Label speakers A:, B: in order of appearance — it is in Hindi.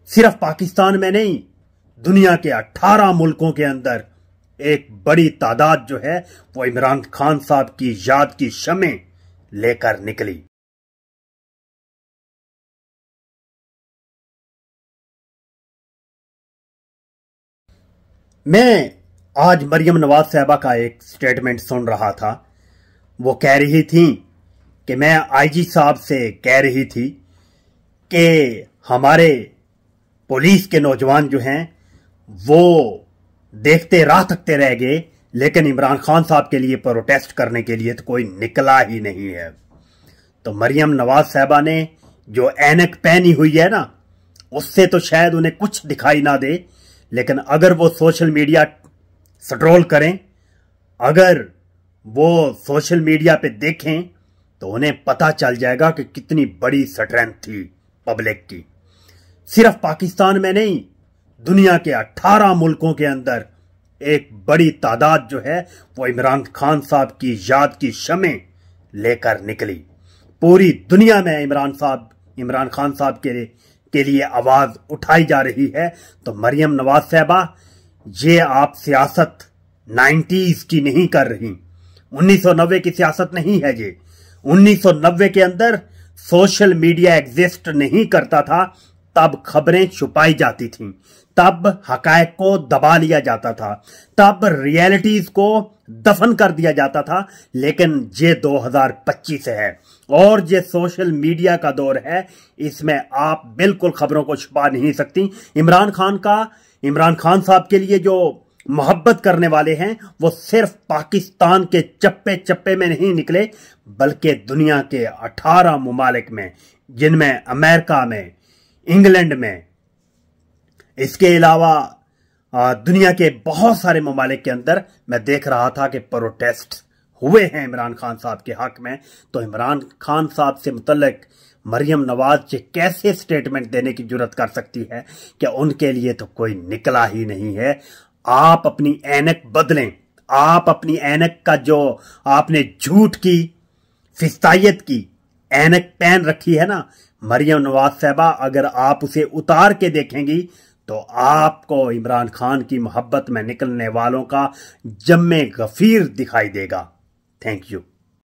A: सिर्फ पाकिस्तान में नहीं, दुनिया के 18 मुल्कों के अंदर एक बड़ी तादाद जो है वो इमरान खान साहब की याद की शमें लेकर निकली। मैं आज मरियम नवाज साहबा का एक स्टेटमेंट सुन रहा था। वो कह रही थी कि मैं आईजी साहब से कह रही थी कि हमारे पुलिस के नौजवान जो हैं वो देखते राह तकते रह गए, लेकिन इमरान खान साहब के लिए प्रोटेस्ट करने के लिए तो कोई निकला ही नहीं है। तो मरियम नवाज साहबा ने जो ऐनक पहनी हुई है ना, उससे तो शायद उन्हें कुछ दिखाई ना दे, लेकिन अगर वो सोशल मीडिया स्क्रॉल करें, अगर वो सोशल मीडिया पे देखें तो उन्हें पता चल जाएगा कि कितनी बड़ी स्ट्रेंथ थी पब्लिक की। सिर्फ पाकिस्तान में नहीं, दुनिया के 18 मुल्कों के अंदर एक बड़ी तादाद जो है वो इमरान खान साहब की याद की शमें लेकर निकली। पूरी दुनिया में इमरान खान साहब के लिए आवाज उठाई जा रही है। तो मरियम नवाज साहबा, ये आप सियासत 90s की नहीं कर रही, 1990 की सियासत नहीं है ये। 1990 के अंदर सोशल मीडिया एग्जिस्ट नहीं करता था, तब खबरें छुपाई जाती थीं, तब हकायक को दबा लिया जाता था, तब रियलिटीज को दफन कर दिया जाता था। लेकिन ये 2025 है और ये सोशल मीडिया का दौर है, इसमें आप बिल्कुल खबरों को छुपा नहीं सकती। इमरान खान साहब के लिए जो मोहब्बत करने वाले हैं वो सिर्फ पाकिस्तान के चप्पे चप्पे में नहीं निकले, बल्कि दुनिया के 18 मुमालिक में, जिनमें अमेरिका में, इंग्लैंड में, इसके अलावा दुनिया के बहुत सारे ममालिक के अंदर मैं देख रहा था कि प्रोटेस्ट हुए हैं इमरान खान साहब के हक में। तो इमरान खान साहब से मुतल्लिक मरियम नवाज से कैसे स्टेटमेंट देने की जुर्रत कर सकती है कि उनके लिए तो कोई निकला ही नहीं है। आप अपनी ऐनक बदलें, आप अपनी ऐनक का जो आपने झूठ की, फिस्तायत की ऐनक पहन रखी है ना मरियम नवाज साहबा, अगर आप उसे उतार के देखेंगी तो आपको इमरान खान की मोहब्बत में निकलने वालों का जम्मे गफीर दिखाई देगा। Thank you.